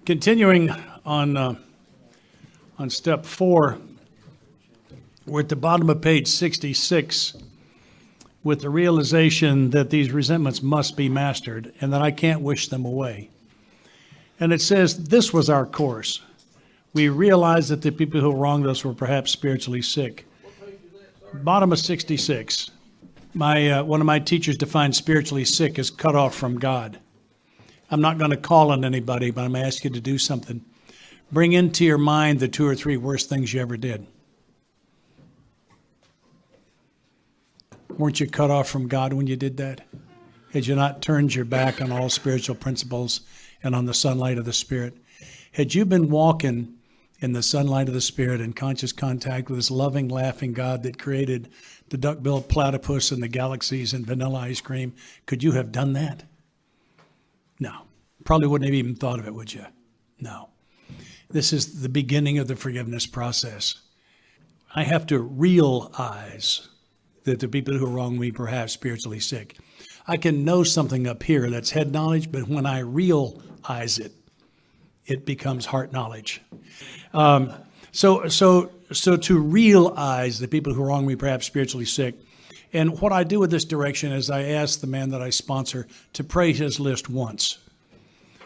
Continuing on step 4, we're at the bottom of page 66 with the realization that these resentments must be mastered and that I can't wish them away. And it says, this was our course. We realized that the people who wronged us were perhaps spiritually sick. Bottom of 66. One of my teachers defined spiritually sick as cut off from God. I'm not going to call on anybody, but I'm going to ask you to do something. Bring into your mind the 2 or 3 worst things you ever did. Weren't you cut off from God when you did that? Had you not turned your back on all spiritual principles and on the sunlight of the Spirit? Had you been walking in the sunlight of the Spirit in conscious contact with this loving, laughing God that created the duck-billed platypus and the galaxies and vanilla ice cream, could you have done that? No. Probably wouldn't have even thought of it, would you? No. This is the beginning of the forgiveness process. I have to realize that the people who wrong me perhaps spiritually sick. I can know something up here that's head knowledge, but when I realize it, it becomes heart knowledge. So to realize that people who wrong me perhaps spiritually sick, and what I do with this direction is I ask the man that I sponsor to pray his list once.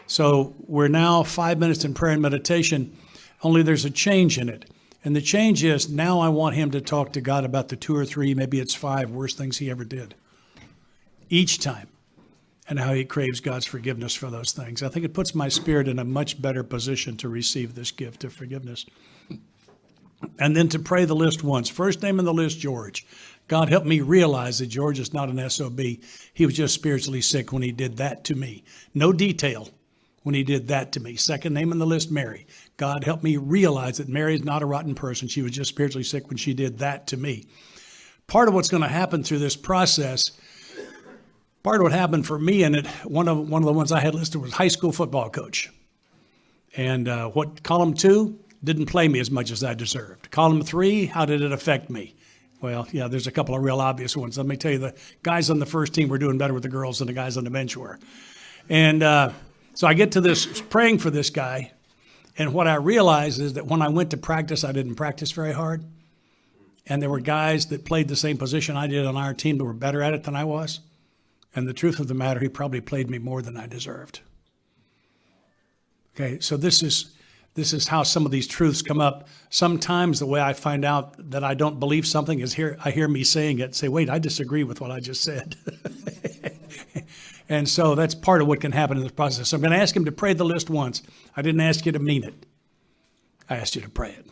So we're now 5 minutes in prayer and meditation, only there's a change in it. And the change is now I want him to talk to God about the 2 or 3, maybe it's 5 worst things he ever did each time, and how he craves God's forgiveness for those things. I think it puts my spirit in a much better position to receive this gift of forgiveness. And then to pray the list once. First name in the list, George. God help me realize that George is not an SOB. He was just spiritually sick when he did that to me. No detail when he did that to me. Second name in the list, Mary. God help me realize that Mary is not a rotten person. She was just spiritually sick when she did that to me. Part of what's going to happen through this process, part of what happened for me in it, one of the ones I had listed was high school football coach. And column 2, didn't play me as much as I deserved. Column 3, how did it affect me? Well, yeah, there's a couple of real obvious ones. Let me tell you, the guys on the first team were doing better with the girls than the guys on the bench were. And so I get to this, praying for this guy, and what I realized is that when I went to practice, I didn't practice very hard. And there were guys that played the same position I did on our team that were better at it than I was. And the truth of the matter, he probably played me more than I deserved. Okay, so this is how some of these truths come up. Sometimes the way I find out that I don't believe something is I hear me saying it, say, wait, I disagree with what I just said. And so that's part of what can happen in this process. So I'm going to ask him to pray the list once. I didn't ask you to mean it. I asked you to pray it.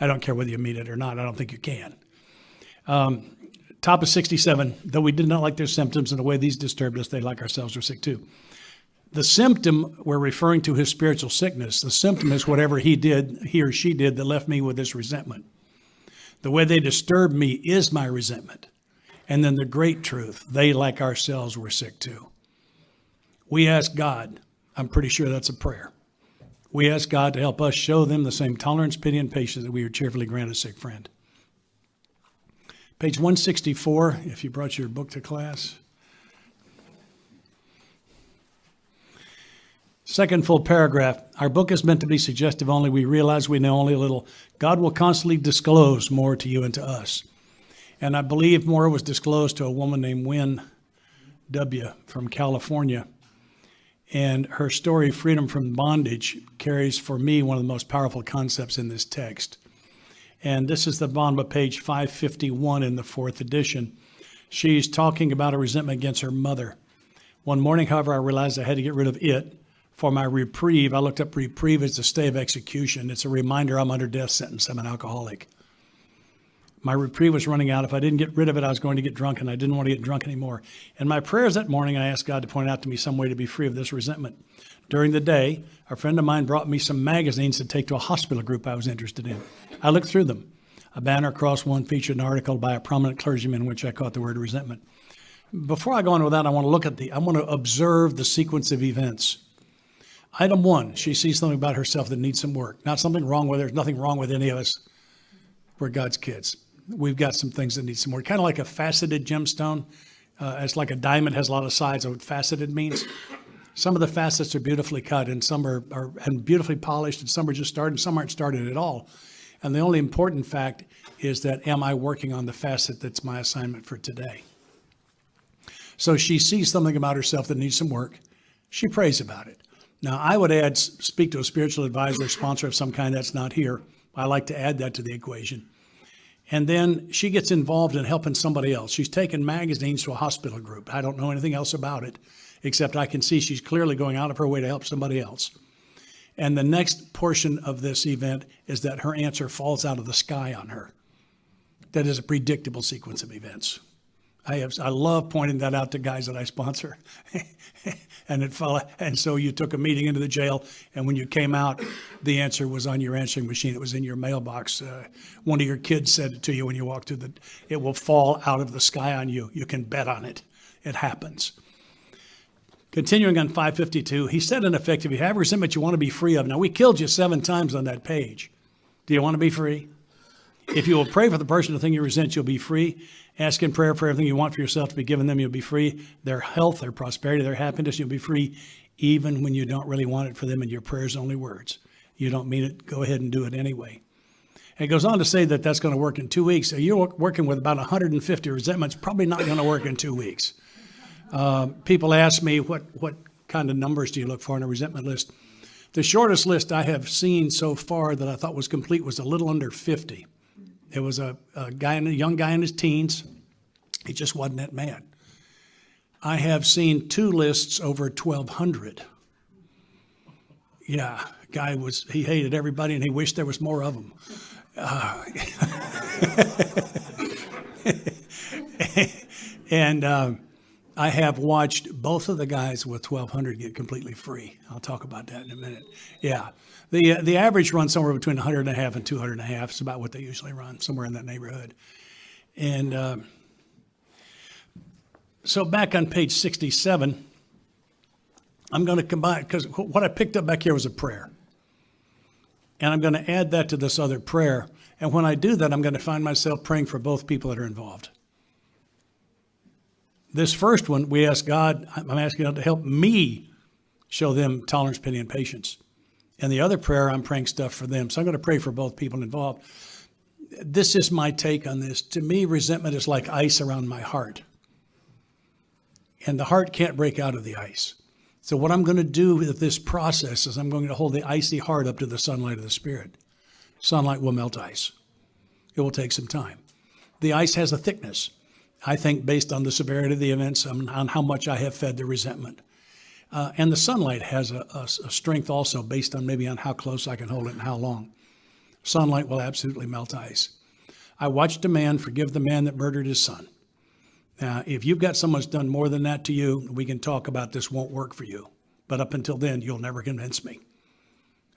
I don't care whether you mean it or not. I don't think you can. Top of 67, though we did not like their symptoms and the way these disturbed us, they like ourselves were sick too. The symptom we're referring to his spiritual sickness. The symptom is whatever he or she did that left me with this resentment. The way they disturbed me is my resentment. And then the great truth, they like ourselves were sick too. We ask God, I'm pretty sure that's a prayer. We ask God to help us show them the same tolerance, pity, and patience that we would cheerfully grant a sick friend. Page 164, if you brought your book to class. Second full paragraph. Our book is meant to be suggestive only. We realize we know only a little. God will constantly disclose more to you and to us. And I believe more was disclosed to a woman named Wynn W. from California. And her story, Freedom from Bondage, carries for me one of the most powerful concepts in this text. And this is the bottom of page 551 in the 4th edition. She's talking about a resentment against her mother. One morning, however, I realized I had to get rid of it. For my reprieve, I looked up reprieve as a stay of execution. It's a reminder I'm under death sentence. I'm an alcoholic. My reprieve was running out. If I didn't get rid of it, I was going to get drunk, and I didn't want to get drunk anymore. In my prayers that morning, I asked God to point out to me some way to be free of this resentment. During the day, a friend of mine brought me some magazines to take to a hospital group I was interested in. I looked through them. A banner across one featured an article by a prominent clergyman in which I caught the word resentment. Before I go on with that, I want to observe the sequence of events. Item 1, she sees something about herself that needs some work. Not something wrong with her. There's nothing wrong with any of us. We're God's kids. We've got some things that need some work. Kind of like a faceted gemstone. It's like a diamond has a lot of sides of what faceted means. Some of the facets are beautifully cut, and some are and beautifully polished, and some are just started, and some aren't started at all. And the only important fact is that, am I working on the facet that's my assignment for today? So she sees something about herself that needs some work. She prays about it. Now, I would add, speak to a spiritual advisor, sponsor of some kind that's not here. I like to add that to the equation. And then she gets involved in helping somebody else. She's taken magazines to a hospital group. I don't know anything else about it, except I can see she's clearly going out of her way to help somebody else. And the next portion of this event is that her answer falls out of the sky on her. That is a predictable sequence of events. I love pointing that out to guys that I sponsor. And so you took a meeting into the jail, and when you came out, the answer was on your answering machine. It was in your mailbox. One of your kids said it to you when you walked through it will fall out of the sky on you. You can bet on it. It happens. Continuing on 552, he said in effect, if you have resentment you want to be free of. Now, we killed you 7 times on that page. Do you want to be free? If you will pray for the person or thing you resent, you'll be free. Ask in prayer for everything you want for yourself to be given them, you'll be free. Their health, their prosperity, their happiness, you'll be free, even when you don't really want it for them and your prayers only words. You don't mean it, go ahead and do it anyway. And it goes on to say that that's going to work in 2 weeks. So you're working with about 150 resentments, probably not going to work in 2 weeks. People ask me, what kind of numbers do you look for on a resentment list? The shortest list I have seen so far that I thought was complete was a little under 50. It was a young guy in his teens. He just wasn't that mad. I have seen 2 lists over 1,200. Yeah, he hated everybody and he wished there was more of them. And I have watched both of the guys with 1,200 get completely free. I'll talk about that in a minute. Yeah. The average runs somewhere between 100.5 and 200.5. It's about what they usually run, somewhere in that neighborhood. And so back on page 67, I'm going to combine, because what I picked up back here was a prayer. And I'm going to add that to this other prayer. And when I do that, I'm going to find myself praying for both people that are involved. This first one, we ask God, I'm asking God to help me show them tolerance, pity, and patience. And the other prayer, I'm praying stuff for them. So I'm going to pray for both people involved. This is my take on this. To me, resentment is like ice around my heart. And the heart can't break out of the ice. So what I'm going to do with this process is I'm going to hold the icy heart up to the sunlight of the Spirit. Sunlight will melt ice. It will take some time. The ice has a thickness, I think, based on the severity of the events, on how much I have fed the resentment. And the sunlight has a strength also based on maybe on how close I can hold it and how long. Sunlight will absolutely melt ice. I watched a man forgive the man that murdered his son. Now, if you've got someone who's done more than that to you, we can talk about this won't work for you. But up until then, you'll never convince me.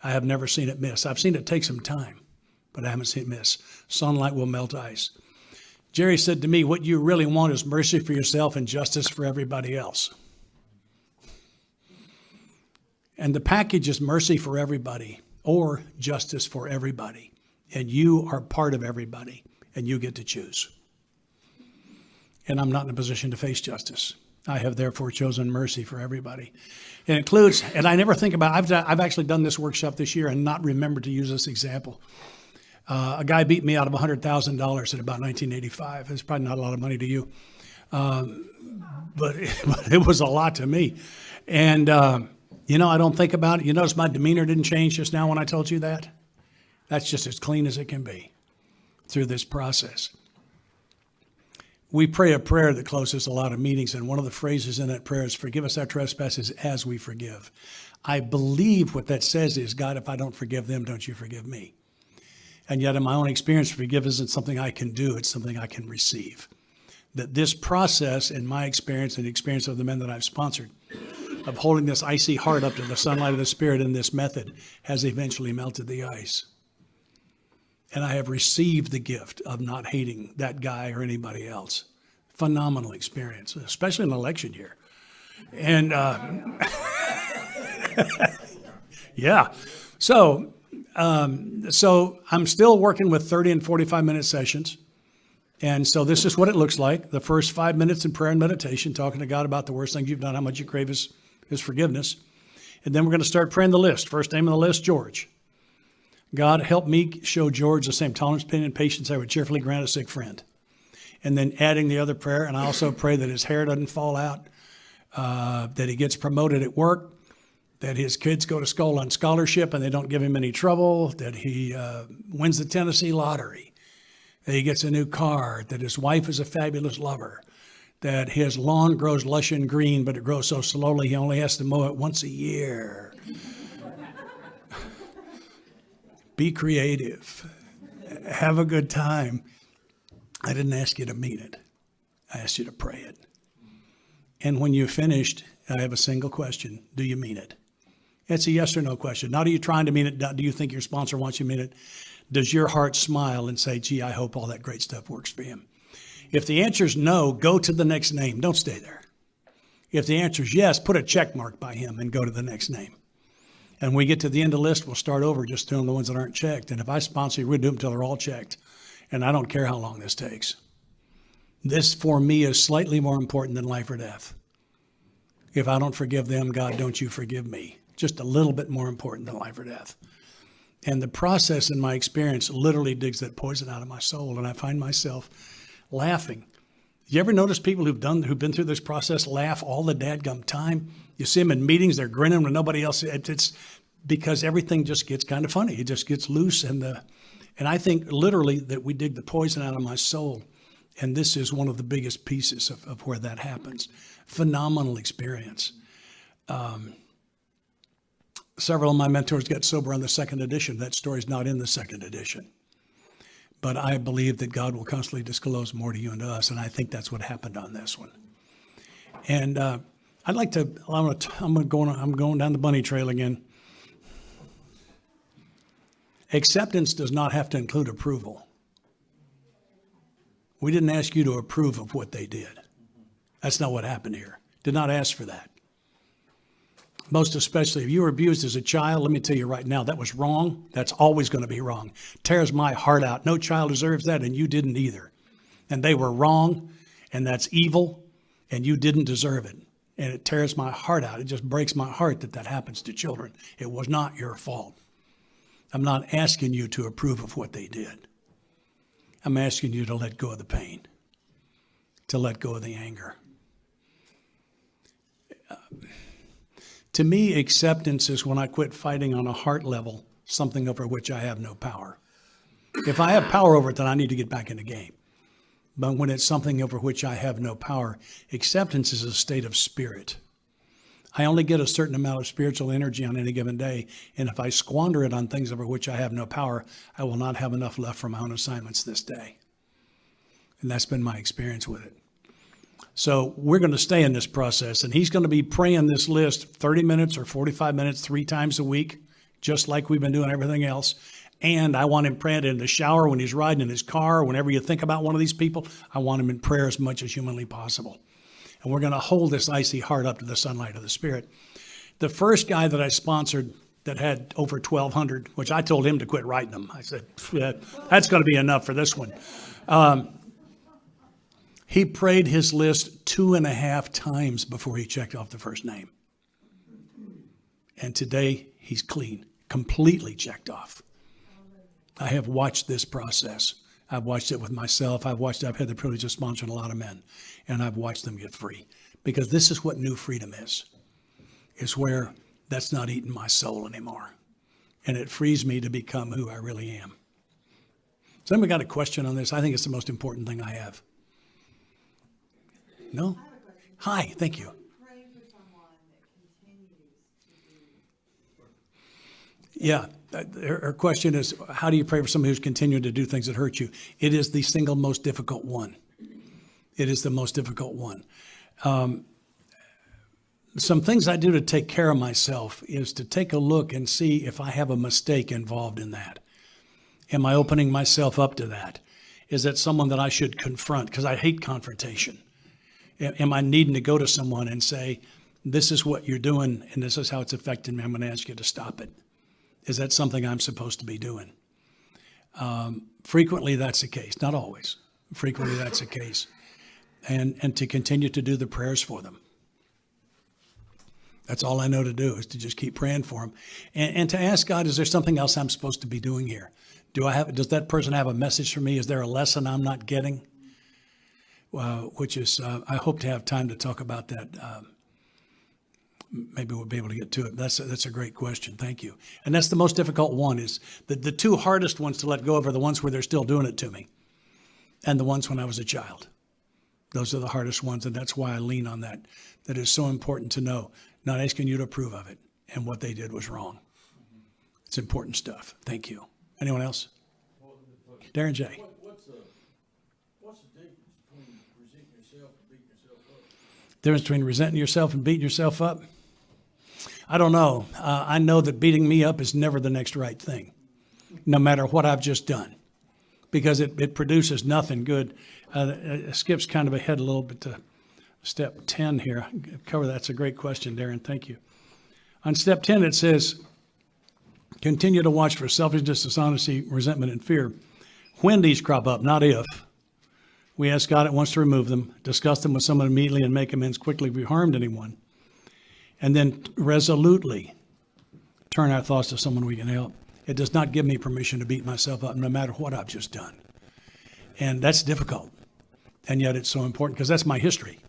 I have never seen it miss. I've seen it take some time, but I haven't seen it miss. Sunlight will melt ice. Jerry said to me, what you really want is mercy for yourself and justice for everybody else. And the package is mercy for everybody or justice for everybody. And you are part of everybody, and you get to choose. And I'm not in a position to face justice. I have therefore chosen mercy for everybody. It includes, and I never think about, I've actually done this workshop this year and not remembered to use this example. A guy beat me out of $100,000 at about 1985. It's probably not a lot of money to you, but it was a lot to me. And I don't think about it. You notice my demeanor didn't change just now when I told you that? That's just as clean as it can be through this process. We pray a prayer that closes a lot of meetings, and one of the phrases in that prayer is, forgive us our trespasses as we forgive. I believe what that says is, God, if I don't forgive them, don't you forgive me. And yet in my own experience, forgiveness isn't something I can do, it's something I can receive. That this process, in my experience and the experience of the men that I've sponsored, of holding this icy heart up to the sunlight of the Spirit in this method, has eventually melted the ice. And I have received the gift of not hating that guy or anybody else. Phenomenal experience, especially in an election year. And yeah, so I'm still working with 30 and 45-minute sessions. And so this is what it looks like. The first 5 minutes in prayer and meditation, talking to God about the worst things you've done, how much you crave his his forgiveness. And then we're going to start praying the list. First name on the list, George. God, help me show George the same tolerance, pain, and patience I would cheerfully grant a sick friend. And then adding the other prayer, and I also pray that his hair doesn't fall out, that he gets promoted at work, that his kids go to school on scholarship and they don't give him any trouble, that he wins the Tennessee lottery, that he gets a new car, that his wife is a fabulous lover, that his lawn grows lush and green, but it grows so slowly he only has to mow it once a year. Be creative. Have a good time. I didn't ask you to mean it. I asked you to pray it. And when you've finished, I have a single question. Do you mean it? It's a yes or no question. Not are you trying to mean it? Do you think your sponsor wants you to mean it? Does your heart smile and say, gee, I hope all that great stuff works for him? If the answer is no, go to the next name. Don't stay there. If the answer is yes, put a check mark by him and go to the next name. And when we get to the end of the list, we'll start over just doing the ones that aren't checked. And if I sponsor you, we'll do them until they're all checked. And I don't care how long this takes. This, for me, is slightly more important than life or death. If I don't forgive them, God, don't you forgive me. Just a little bit more important than life or death. And the process, in my experience, literally digs that poison out of my soul. And I find myself laughing. You ever notice people who've been through this process laugh all the dadgum time? You see them in meetings, they're grinning when nobody else. It's because everything just gets kind of funny. It just gets loose. And I think literally that we dig the poison out of my soul. And this is one of the biggest pieces of where that happens. Phenomenal experience. Several of my mentors got sober on the second edition. That story's not in the second edition. But I believe that God will constantly disclose more to you and to us. And I think that's what happened on this one. And I'm going down the bunny trail again. Acceptance does not have to include approval. We didn't ask you to approve of what they did. That's not what happened here. Did not ask for that. Most especially if you were abused as a child, let me tell you right now, that was wrong. That's always going to be wrong. Tears my heart out. No child deserves that, and you didn't either. And they were wrong, and that's evil, and you didn't deserve it. And it tears my heart out. It just breaks my heart that that happens to children. It was not your fault. I'm not asking you to approve of what they did. I'm asking you to let go of the pain, to let go of the anger. To me, acceptance is when I quit fighting on a heart level, something over which I have no power. If I have power over it, then I need to get back in the game. But when it's something over which I have no power, acceptance is a state of spirit. I only get a certain amount of spiritual energy on any given day, and if I squander it on things over which I have no power, I will not have enough left for my own assignments this day. And that's been my experience with it. So we're going to stay in this process, and he's going to be praying this list 30 minutes or 45 minutes 3 times a week, just like we've been doing everything else. And I want him praying in the shower, when he's riding in his car, whenever you think about one of these people, I want him in prayer as much as humanly possible. And we're going to hold this icy heart up to the sunlight of the Spirit. The first guy that I sponsored that had over 1,200, which I told him to quit writing them. I said, that's going to be enough for this one. He prayed his list 2.5 times before he checked off the first name. And today he's clean, completely checked off. I have watched this process. I've watched it with myself. I've had the privilege of sponsoring a lot of men, and I've watched them get free. Because this is what new freedom is where that's not eating my soul anymore. And it frees me to become who I really am. So anybody got a question on this? I think it's the most important thing I have. No? Hi, thank you. Yeah, her question is, how do you pray for somebody who's continuing to do things that hurt you? It is the single most difficult one. It is the most difficult one. Some things I do to take care of myself is to take a look and see if I have a mistake involved in that. Am I opening myself up to that? Is that someone that I should confront? Because I hate confrontation. Am I needing to go to someone and say, this is what you're doing and this is how it's affecting me. I'm going to ask you to stop it. Is that something I'm supposed to be doing? Frequently, that's the case. Not always. Frequently, that's the case. And to continue to do the prayers for them. That's all I know to do, is to just keep praying for them, and to ask God, is there something else I'm supposed to be doing here? Does that person have a message for me? Is there a lesson I'm not getting? Which is, I hope to have time to talk about that. Maybe we'll be able to get to it. That's a great question. Thank you. And that's the most difficult one, is the two hardest ones to let go of are the ones where they're still doing it to me, and the ones when I was a child. Those are the hardest ones, and that's why I lean on that. That is so important to know. Not asking you to approve of it, and what they did was wrong. It's important stuff. Thank you. Anyone else? Darren J. What's the difference between resenting yourself and beating yourself up? Difference between resenting yourself and beating yourself up? I don't know. I know that beating me up is never the next right thing, no matter what I've just done, because it produces nothing good. It skips kind of ahead a little bit to step 10 here. Cover that's a great question, Darren. Thank you. On step 10, it says, continue to watch for selfishness, dishonesty, resentment, and fear. When these crop up, not if. We ask God at once to remove them, discuss them with someone immediately, and make amends quickly if we harmed anyone. And then resolutely turn our thoughts to someone we can help. It does not give me permission to beat myself up, no matter what I've just done. And that's difficult. And yet it's so important, because that's my history,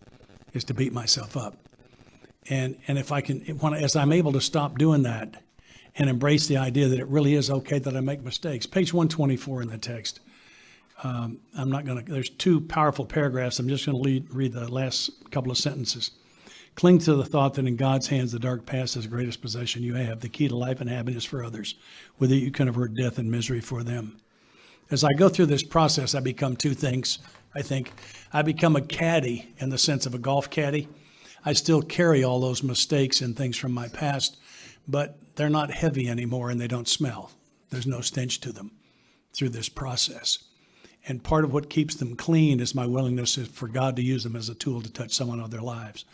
is to beat myself up. And if I can, as I'm able to stop doing that and embrace the idea that it really is okay that I make mistakes. Page 124 in the text. There's two powerful paragraphs. I'm just going to read the last couple of sentences. Cling to the thought that in God's hands, the dark past is the greatest possession you have, the key to life and happiness for others. With it, you can avert death and misery for them. As I go through this process, I become two things. I think I become a caddy in the sense of a golf caddy. I still carry all those mistakes and things from my past, but they're not heavy anymore, and they don't smell. There's no stench to them through this process. And part of what keeps them clean is my willingness for God to use them as a tool to touch someone of their lives.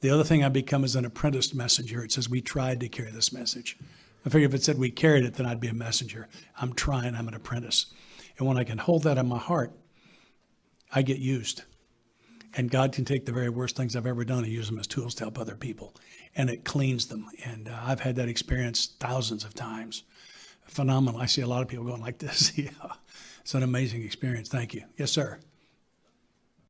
The other thing I become is an apprenticed messenger. It says we tried to carry this message. I figure if it said we carried it, then I'd be a messenger. I'm trying, I'm an apprentice. And when I can hold that in my heart, I get used. And God can take the very worst things I've ever done and use them as tools to help other people. And it cleans them. And I've had that experience thousands of times. Phenomenal. I see a lot of people going like this. Yeah. It's an amazing experience. Thank you. Yes, sir.